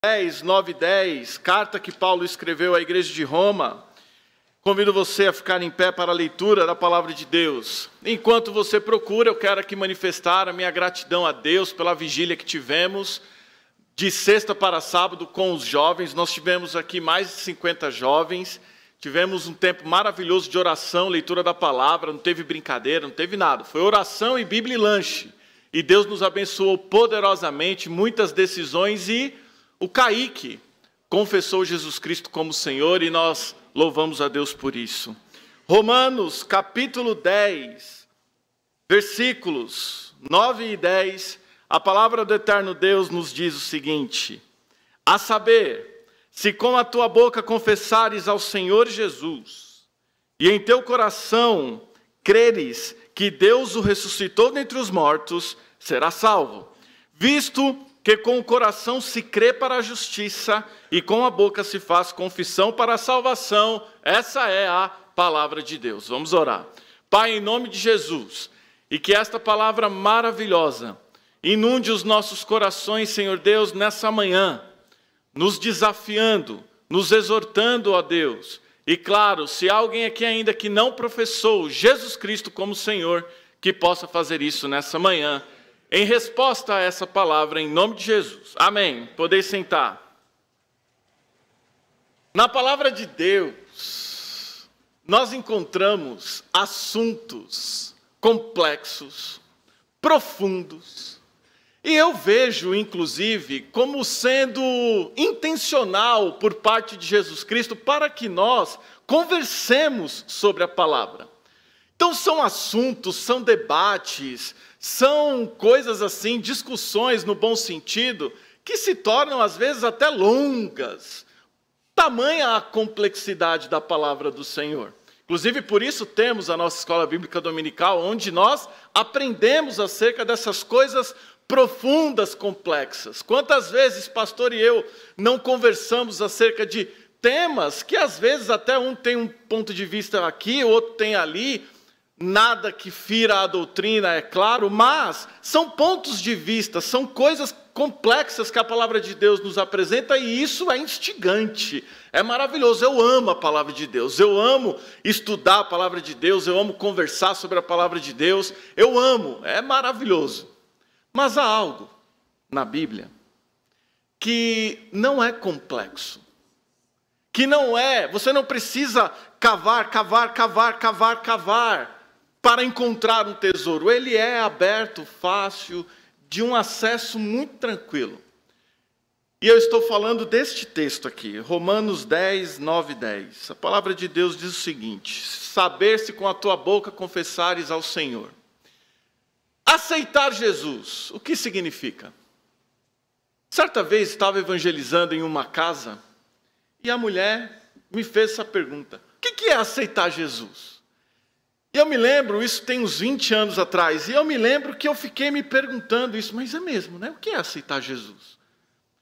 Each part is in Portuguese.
10, 9 e 10, carta que Paulo escreveu à igreja de Roma. Convido você a ficar em pé para a leitura da palavra de Deus. Enquanto você procura, eu quero aqui manifestar a minha gratidão a Deus pela vigília que tivemos de sexta para sábado com os jovens. Nós tivemos aqui mais de 50 jovens, tivemos um tempo maravilhoso de oração, leitura da palavra, não teve brincadeira, não teve nada. Foi oração e Bíblia e lanche. E Deus nos abençoou poderosamente, muitas decisões, e o Kaique confessou Jesus Cristo como Senhor e nós louvamos a Deus por isso. Romanos capítulo 10, versículos 9 e 10, a palavra do eterno Deus nos diz o seguinte: a saber, se com a tua boca confessares ao Senhor Jesus, e em teu coração creres que Deus o ressuscitou dentre os mortos, será salvo. Visto que com o coração se crê para a justiça e com a boca se faz confissão para a salvação. Essa é a palavra de Deus. Vamos orar. Pai, em nome de Jesus, e que esta palavra maravilhosa inunde os nossos corações, Senhor Deus, nessa manhã, nos desafiando, nos exortando, ó Deus. E claro, se há alguém aqui ainda que não professou Jesus Cristo como Senhor, que possa fazer isso nessa manhã, em resposta a essa palavra, em nome de Jesus. Amém. Podeis sentar. Na palavra de Deus, nós encontramos assuntos complexos, profundos, e eu vejo, inclusive, como sendo intencional por parte de Jesus Cristo para que nós conversemos sobre a palavra. Então são assuntos, são debates, são coisas assim, discussões no bom sentido, que se tornam às vezes até longas. Tamanha a complexidade da palavra do Senhor. Inclusive por isso temos a nossa escola bíblica dominical, onde nós aprendemos acerca dessas coisas profundas, complexas. Quantas vezes, pastor e eu, não conversamos acerca de temas que às vezes até um tem um ponto de vista aqui, o outro tem ali, nada que fira a doutrina, é claro, mas são pontos de vista, são coisas complexas que a palavra de Deus nos apresenta, e isso é instigante, é maravilhoso. Eu amo a palavra de Deus, eu amo estudar a palavra de Deus, eu amo conversar sobre a palavra de Deus, eu amo, é maravilhoso. Mas há algo na Bíblia que não é complexo, que não é, você não precisa cavar para encontrar um tesouro. Ele é aberto, fácil, de um acesso muito tranquilo. E eu estou falando deste texto aqui, Romanos 10, 9 e 10. A palavra de Deus diz o seguinte: saber se com a tua boca confessares ao Senhor. Aceitar Jesus, o que significa? Certa vez estava evangelizando em uma casa e a mulher me fez essa pergunta: o que é aceitar Jesus? E eu me lembro, isso tem uns 20 anos atrás, e eu me lembro que eu fiquei me perguntando isso, mas é mesmo, né? O que é aceitar Jesus?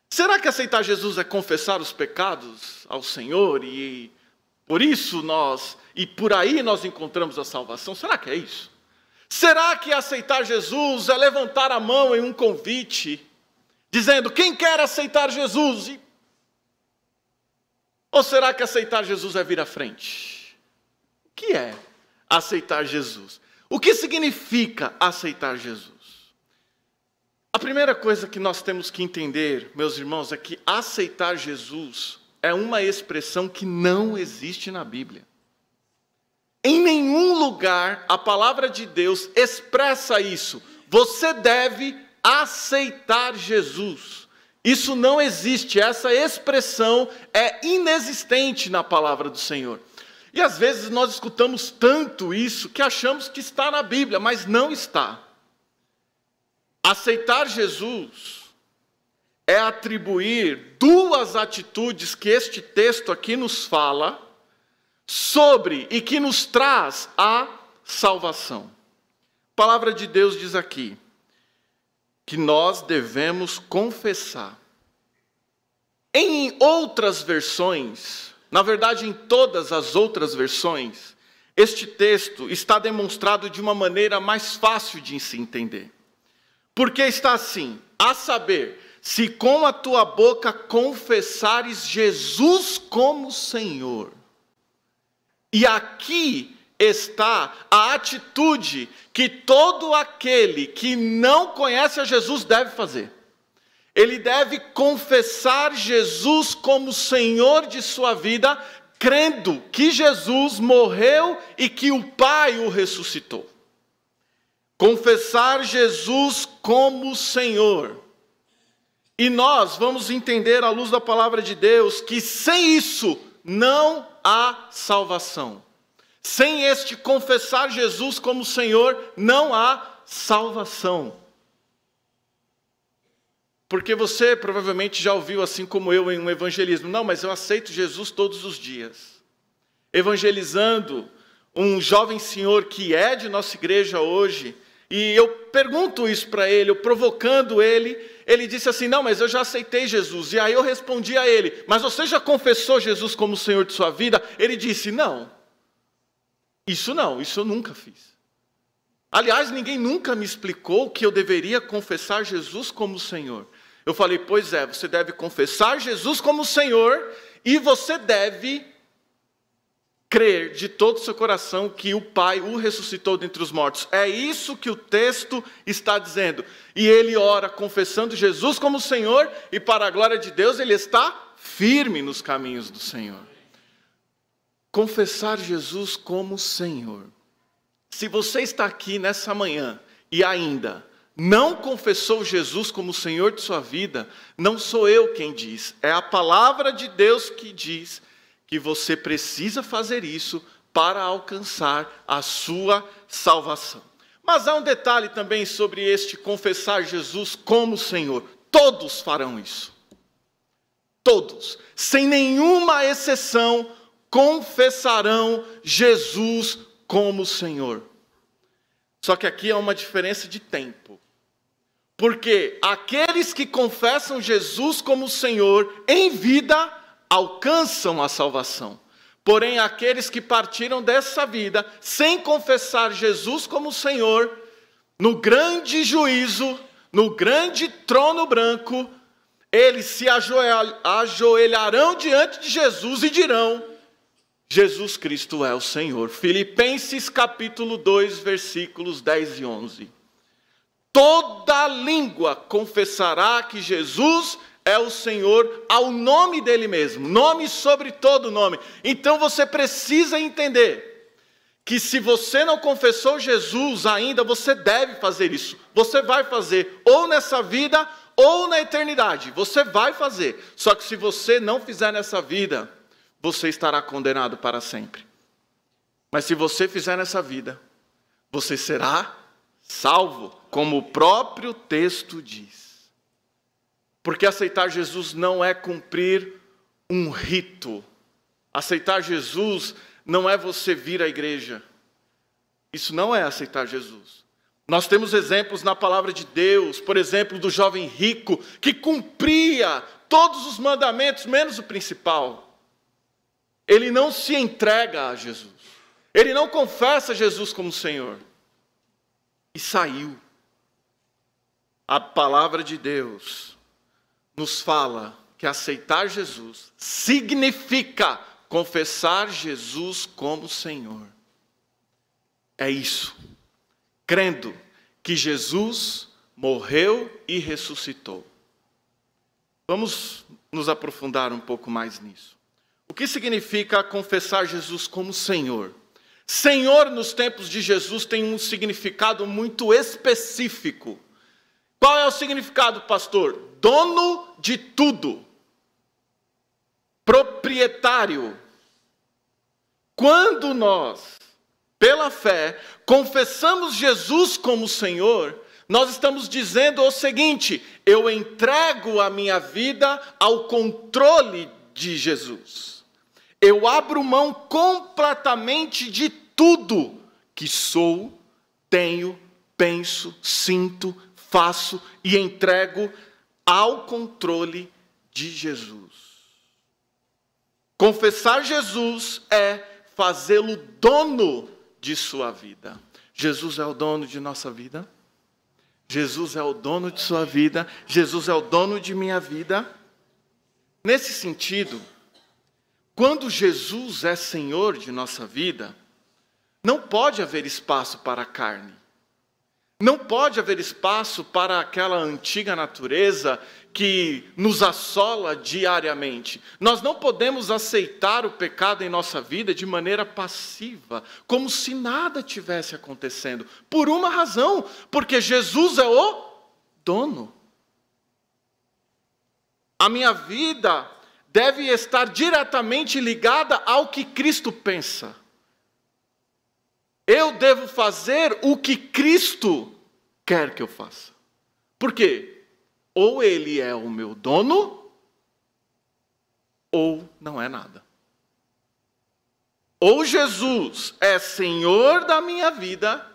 Será que aceitar Jesus é confessar os pecados ao Senhor e por isso por aí nós encontramos a salvação? Será que é isso? Será que aceitar Jesus é levantar a mão em um convite, dizendo, quem quer aceitar Jesus? Ou será que aceitar Jesus é vir à frente? O que é aceitar Jesus? O que significa aceitar Jesus? A primeira coisa que nós temos que entender, meus irmãos, é que aceitar Jesus é uma expressão que não existe na Bíblia. Em nenhum lugar a palavra de Deus expressa isso. Você deve aceitar Jesus. Isso não existe, essa expressão é inexistente na palavra do Senhor. E às vezes nós escutamos tanto isso que achamos que está na Bíblia, mas não está. Aceitar Jesus é atribuir duas atitudes que este texto aqui nos fala sobre e que nos traz a salvação. A palavra de Deus diz aqui que nós devemos confessar. Em outras versões, na verdade em todas as outras versões, este texto está demonstrado de uma maneira mais fácil de se entender. Porque está assim, a saber, se com a tua boca confessares Jesus como Senhor. E aqui está a atitude que todo aquele que não conhece a Jesus deve fazer. Ele deve confessar Jesus como Senhor de sua vida, crendo que Jesus morreu e que o Pai o ressuscitou. Confessar Jesus como Senhor. E nós vamos entender à luz da palavra de Deus que sem isso não há salvação. Sem este confessar Jesus como Senhor, não há salvação. Porque você provavelmente já ouviu, assim como eu, em um evangelismo. Não, mas eu aceito Jesus todos os dias. Evangelizando um jovem senhor que é de nossa igreja hoje. E eu pergunto isso para ele, eu provocando ele. Ele disse assim, não, mas eu já aceitei Jesus. E aí eu respondi a ele, mas você já confessou Jesus como Senhor de sua vida? Ele disse, não, isso eu nunca fiz. Aliás, ninguém nunca me explicou que eu deveria confessar Jesus como Senhor. Eu falei, pois é, você deve confessar Jesus como Senhor e você deve crer de todo o seu coração que o Pai o ressuscitou dentre os mortos. É isso que o texto está dizendo. E ele ora confessando Jesus como Senhor e para a glória de Deus ele está firme nos caminhos do Senhor. Confessar Jesus como Senhor. Se você está aqui nessa manhã e ainda não confessou Jesus como Senhor de sua vida, não sou eu quem diz, é a palavra de Deus que diz que você precisa fazer isso para alcançar a sua salvação. Mas há um detalhe também sobre este confessar Jesus como Senhor. Todos farão isso. Todos, sem nenhuma exceção, confessarão Jesus como Senhor. Só que aqui há uma diferença de tempo. Porque aqueles que confessam Jesus como Senhor em vida alcançam a salvação. Porém, aqueles que partiram dessa vida sem confessar Jesus como Senhor, no grande juízo, no grande trono branco, eles se ajoelharão diante de Jesus e dirão, Jesus Cristo é o Senhor. Filipenses capítulo 2, versículos 10 e 11. Toda língua confessará que Jesus é o Senhor ao nome dele mesmo. Nome sobre todo nome. Então você precisa entender que se você não confessou Jesus ainda, você deve fazer isso. Você vai fazer ou nessa vida ou na eternidade. Você vai fazer. Só que se você não fizer nessa vida, você estará condenado para sempre. Mas se você fizer nessa vida, você será salvo, como o próprio texto diz. Porque aceitar Jesus não é cumprir um rito. Aceitar Jesus não é você vir à igreja. Isso não é aceitar Jesus. Nós temos exemplos na palavra de Deus, por exemplo, do jovem rico, que cumpria todos os mandamentos, menos o principal. Ele não se entrega a Jesus. Ele não confessa Jesus como Senhor. E saiu. A palavra de Deus nos fala que aceitar Jesus significa confessar Jesus como Senhor. É isso. Crendo que Jesus morreu e ressuscitou. Vamos nos aprofundar um pouco mais nisso. O que significa confessar Jesus como Senhor? Senhor, nos tempos de Jesus, tem um significado muito específico. Qual é o significado, pastor? Dono de tudo. Proprietário. Quando nós, pela fé, confessamos Jesus como Senhor, nós estamos dizendo o seguinte: eu entrego a minha vida ao controle de Jesus. Eu abro mão completamente de tudo que sou, tenho, penso, sinto, faço e entrego ao controle de Jesus. Confessar Jesus é fazê-lo dono de sua vida. Jesus é o dono de nossa vida? Jesus é o dono de sua vida, Jesus é o dono de minha vida. Nesse sentido, quando Jesus é Senhor de nossa vida, não pode haver espaço para a carne. Não pode haver espaço para aquela antiga natureza que nos assola diariamente. Nós não podemos aceitar o pecado em nossa vida de maneira passiva, como se nada tivesse acontecendo. Por uma razão, porque Jesus é o dono. A minha vida deve estar diretamente ligada ao que Cristo pensa. Eu devo fazer o que Cristo quer que eu faça. Por quê? Ou Ele é o meu dono, ou não é nada. Ou Jesus é Senhor da minha vida,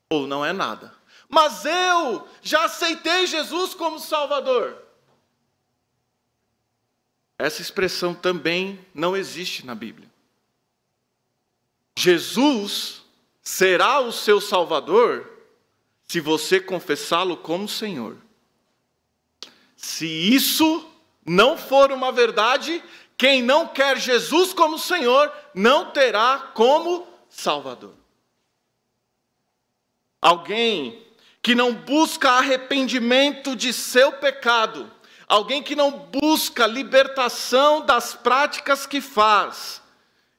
ou não é nada. Mas eu já aceitei Jesus como Salvador. Essa expressão também não existe na Bíblia. Jesus será o seu Salvador se você confessá-lo como Senhor. Se isso não for uma verdade, quem não quer Jesus como Senhor, não terá como Salvador. Alguém que não busca arrependimento de seu pecado, alguém que não busca libertação das práticas que faz,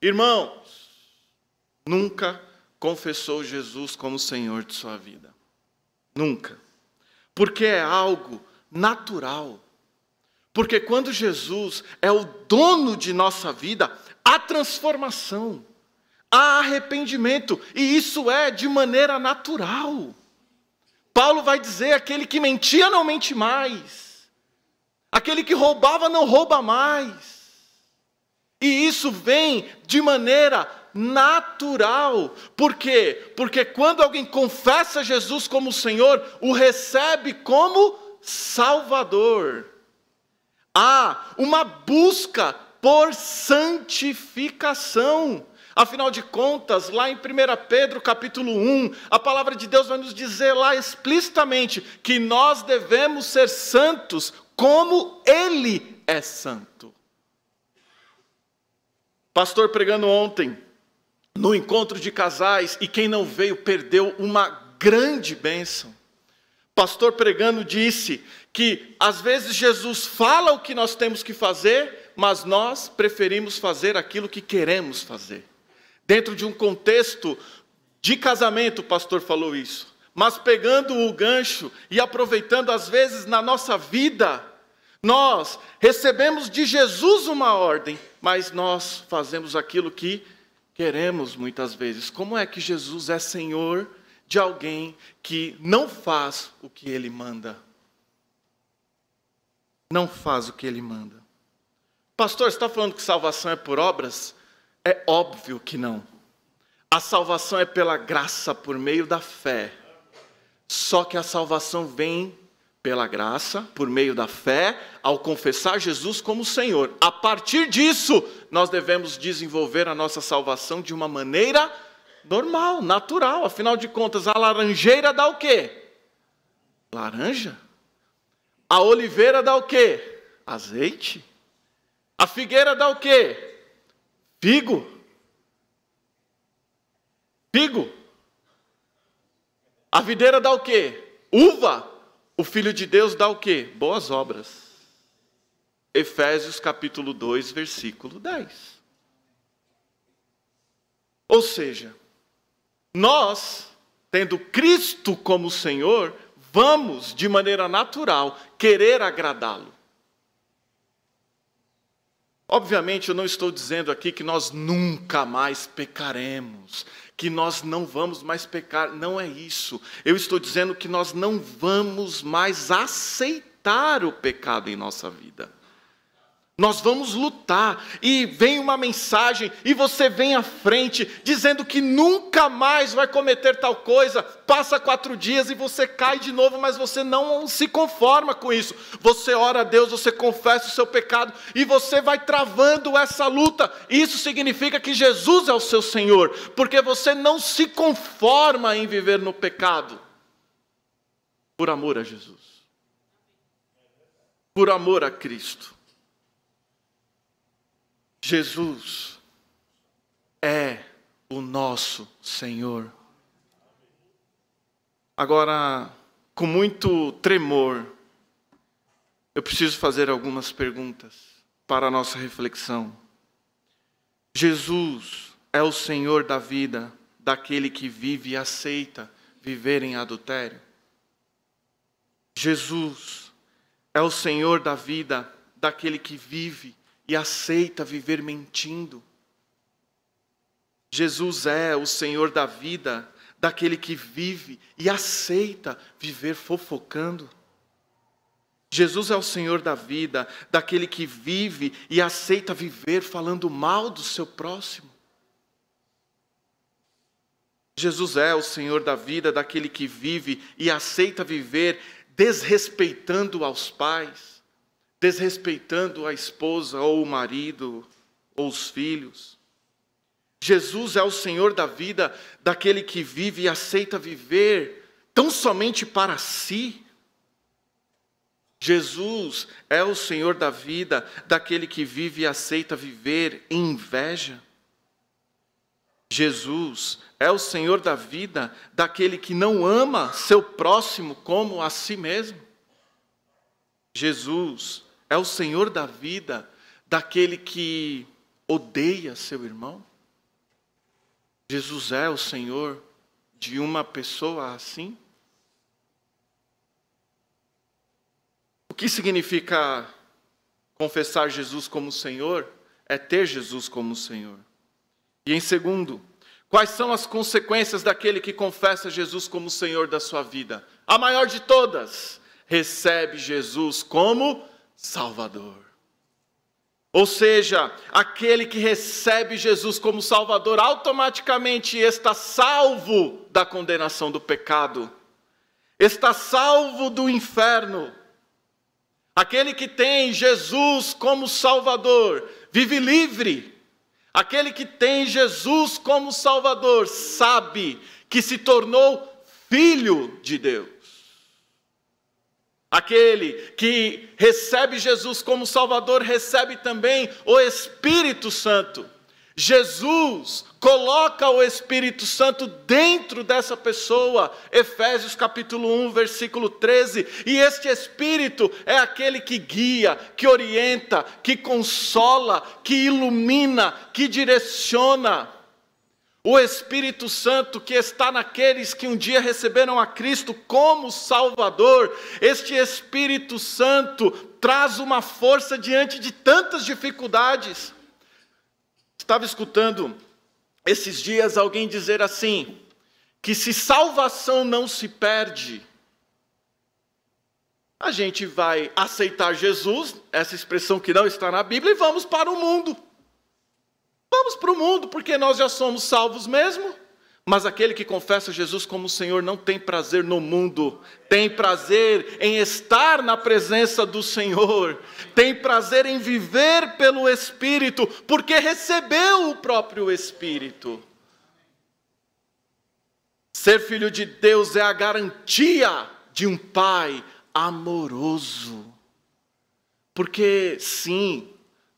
irmãos, nunca confessou Jesus como Senhor de sua vida. Nunca. Porque é algo natural. Porque quando Jesus é o dono de nossa vida, há transformação, há arrependimento, e isso é de maneira natural. Paulo vai dizer: aquele que mentia não mente mais, aquele que roubava não rouba mais. E isso vem de maneira natural. Por quê? Porque quando alguém confessa Jesus como Senhor, o recebe como Salvador. Há uma busca por santificação. Afinal de contas, lá em 1 Pedro capítulo 1, a palavra de Deus vai nos dizer lá explicitamente que nós devemos ser santos como Ele é santo. Pastor pregando ontem, no encontro de casais, e quem não veio perdeu uma grande bênção. Pastor pregando disse que às vezes Jesus fala o que nós temos que fazer, mas nós preferimos fazer aquilo que queremos fazer. Dentro de um contexto de casamento, o pastor falou isso. Mas pegando o gancho e aproveitando, às vezes na nossa vida, nós recebemos de Jesus uma ordem, mas nós fazemos aquilo que queremos muitas vezes. Como é que Jesus é Senhor de alguém que não faz o que Ele manda? Não faz o que Ele manda. Pastor, você está falando que salvação é por obras? É óbvio que não. A salvação é pela graça, por meio da fé. Só que a salvação vem pela graça, por meio da fé, ao confessar Jesus como Senhor. A partir disso, nós devemos desenvolver a nossa salvação de uma maneira normal, natural. Afinal de contas, a laranjeira dá o quê? Laranja. A oliveira dá o quê? Azeite. A figueira dá o quê? Figo. Figo. A videira dá o quê? Uva. O Filho de Deus dá o quê? Boas obras. Efésios capítulo 2, versículo 10. Ou seja, nós, tendo Cristo como Senhor, vamos, de maneira natural, querer agradá-lo. Obviamente, eu não estou dizendo aqui que nós nunca mais pecaremos, que nós não vamos mais pecar, não é isso. Eu estou dizendo que nós não vamos mais aceitar o pecado em nossa vida. Nós vamos lutar, e vem uma mensagem, e você vem à frente, dizendo que nunca mais vai cometer tal coisa. Passa 4 dias e você cai de novo, mas você não se conforma com isso. Você ora a Deus, você confessa o seu pecado, e você vai travando essa luta. Isso significa que Jesus é o seu Senhor, porque você não se conforma em viver no pecado. por amor a Jesus. Por amor a Cristo. Jesus é o nosso Senhor. Agora, com muito tremor, eu preciso fazer algumas perguntas para a nossa reflexão. Jesus é o Senhor da vida daquele que vive e aceita viver em adultério? Jesus é o Senhor da vida daquele que vive e aceita viver mentindo? Jesus é o Senhor da vida daquele que vive e aceita viver fofocando? Jesus é o Senhor da vida daquele que vive e aceita viver falando mal do seu próximo? Jesus é o Senhor da vida daquele que vive e aceita viver desrespeitando aos pais, desrespeitando a esposa ou o marido ou os filhos? Jesus é o Senhor da vida daquele que vive e aceita viver tão somente para si? Jesus é o Senhor da vida daquele que vive e aceita viver em inveja? Jesus é o Senhor da vida daquele que não ama seu próximo como a si mesmo? Jesus é o Senhor da vida daquele que odeia seu irmão? Jesus é o Senhor de uma pessoa assim? O que significa confessar Jesus como Senhor? É ter Jesus como Senhor. E em segundo, quais são as consequências daquele que confessa Jesus como Senhor da sua vida? A maior de todas, recebe Jesus como Salvador. Ou seja, aquele que recebe Jesus como Salvador, automaticamente está salvo da condenação do pecado, está salvo do inferno. Aquele que tem Jesus como Salvador, vive livre. Aquele que tem Jesus como Salvador, sabe que se tornou filho de Deus. Aquele que recebe Jesus como Salvador, recebe também o Espírito Santo. Jesus coloca o Espírito Santo dentro dessa pessoa. Efésios capítulo 1, versículo 13. E este Espírito é aquele que guia, que orienta, que consola, que ilumina, que direciona. O Espírito Santo que está naqueles que um dia receberam a Cristo como Salvador. Este Espírito Santo traz uma força diante de tantas dificuldades. Estava escutando esses dias alguém dizer assim, que se salvação não se perde, a gente vai aceitar Jesus, essa expressão que não está na Bíblia, e vamos para o mundo. Vamos para o mundo, porque nós já somos salvos mesmo. Mas aquele que confessa Jesus como Senhor não tem prazer no mundo, tem prazer em estar na presença do Senhor, tem prazer em viver pelo Espírito, porque recebeu o próprio Espírito. Ser filho de Deus é a garantia de um Pai amoroso. Porque sim,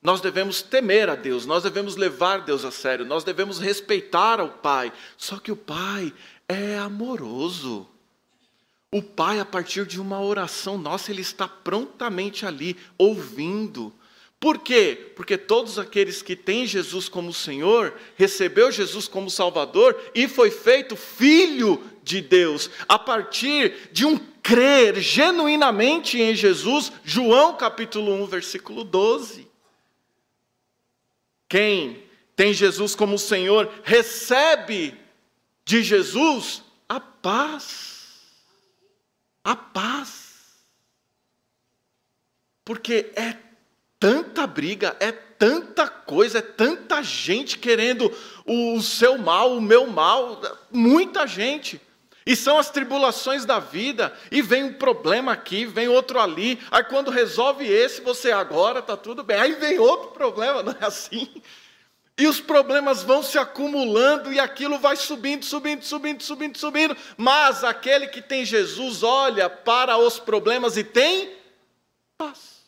nós devemos temer a Deus, nós devemos levar Deus a sério, nós devemos respeitar ao Pai. Só que o Pai é amoroso. O Pai, a partir de uma oração nossa, Ele está prontamente ali, ouvindo. Por quê? Porque todos aqueles que têm Jesus como Senhor, recebeu Jesus como Salvador e foi feito filho de Deus, a partir de um crer genuinamente em Jesus. João capítulo 1, versículo 12. Quem tem Jesus como Senhor, recebe de Jesus a paz. A paz. Porque é tanta briga, é tanta coisa, é tanta gente querendo o seu mal, o meu mal, muita gente. E são as tribulações da vida, e vem um problema aqui, vem outro ali, aí quando resolve esse, você agora está tudo bem, aí vem outro problema, não é assim? E os problemas vão se acumulando e aquilo vai subindo, subindo, subindo, subindo, subindo. Mas aquele que tem Jesus olha para os problemas e tem paz.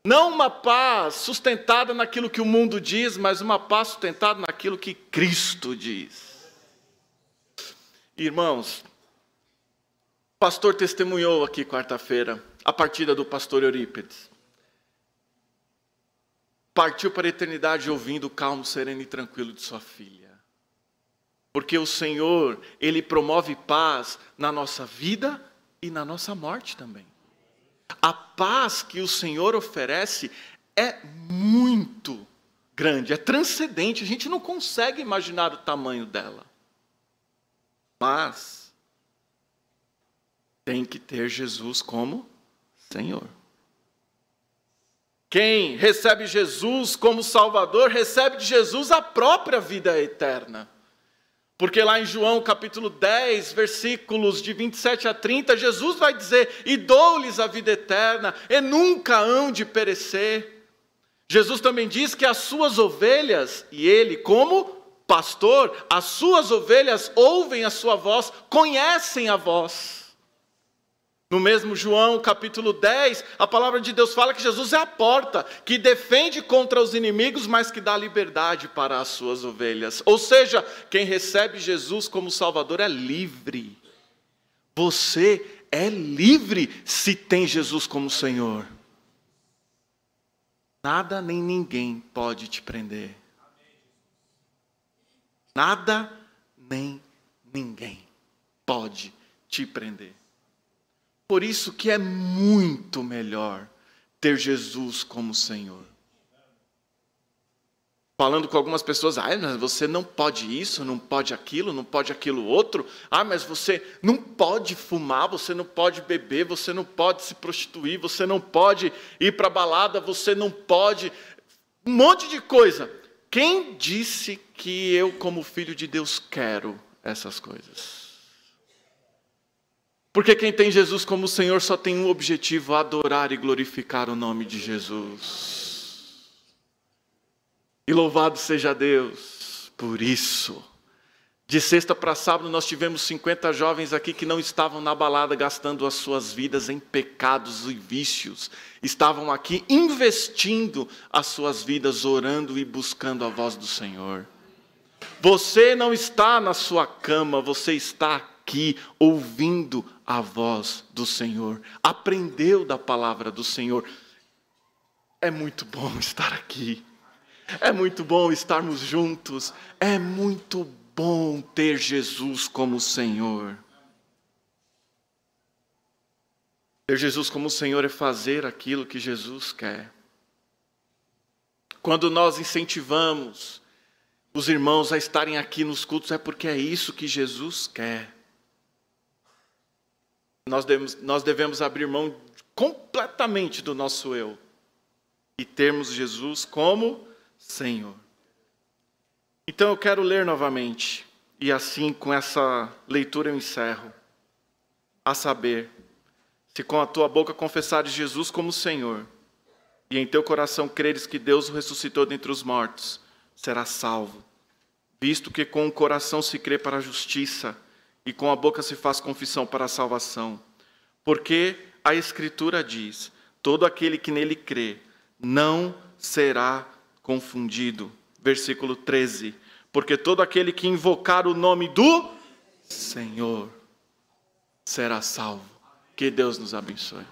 Não uma paz sustentada naquilo que o mundo diz, mas uma paz sustentada naquilo que Cristo diz. Irmãos, o pastor testemunhou aqui quarta-feira a partida do pastor Eurípides. Partiu para a eternidade ouvindo o calmo, sereno e tranquilo de sua filha. Porque o Senhor, Ele promove paz na nossa vida e na nossa morte também. A paz que o Senhor oferece é muito grande, é transcendente. A gente não consegue imaginar o tamanho dela. Mas tem que ter Jesus como Senhor. Quem recebe Jesus como Salvador, recebe de Jesus a própria vida eterna. Porque lá em João capítulo 10, versículos de 27 a 30, Jesus vai dizer: e dou-lhes a vida eterna, e nunca hão de perecer. Jesus também diz que as suas ovelhas, e ele como pastor, as suas ovelhas ouvem a sua voz, conhecem a voz. No mesmo João capítulo 10, a palavra de Deus fala que Jesus é a porta, que defende contra os inimigos, mas que dá liberdade para as suas ovelhas. Ou seja, quem recebe Jesus como Salvador é livre. Você é livre se tem Jesus como Senhor. Nada nem ninguém pode te prender. Nada nem ninguém pode te prender. Por isso que é muito melhor ter Jesus como Senhor. Falando com algumas pessoas: mas você não pode isso, não pode aquilo outro. Mas você não pode fumar, você não pode beber, você não pode se prostituir, você não pode ir para a balada, você não pode... Um monte de coisa. Quem disse que eu, como filho de Deus, quero essas coisas? Porque quem tem Jesus como Senhor só tem um objetivo: adorar e glorificar o nome de Jesus. E louvado seja Deus por isso. De sexta para sábado nós tivemos 50 jovens aqui que não estavam na balada gastando as suas vidas em pecados e vícios. Estavam aqui investindo as suas vidas, orando e buscando a voz do Senhor. Você não está na sua cama, você está aqui ouvindo a voz do Senhor. Aprendeu da palavra do Senhor. É muito bom estar aqui. É muito bom estarmos juntos. É muito bom ter Jesus como Senhor. Ter Jesus como Senhor é fazer aquilo que Jesus quer. Quando nós incentivamos os irmãos a estarem aqui nos cultos, é porque é isso que Jesus quer. Nós devemos abrir mão completamente do nosso eu e termos Jesus como Senhor. Então eu quero ler novamente, e assim com essa leitura eu encerro. A saber, se com a tua boca confessares Jesus como Senhor, e em teu coração creres que Deus o ressuscitou dentre os mortos, serás salvo. Visto que com o coração se crê para a justiça, e com a boca se faz confissão para a salvação. Porque a Escritura diz: todo aquele que nele crê não será confundido. Versículo 13. Porque todo aquele que invocar o nome do Senhor será salvo. Que Deus nos abençoe.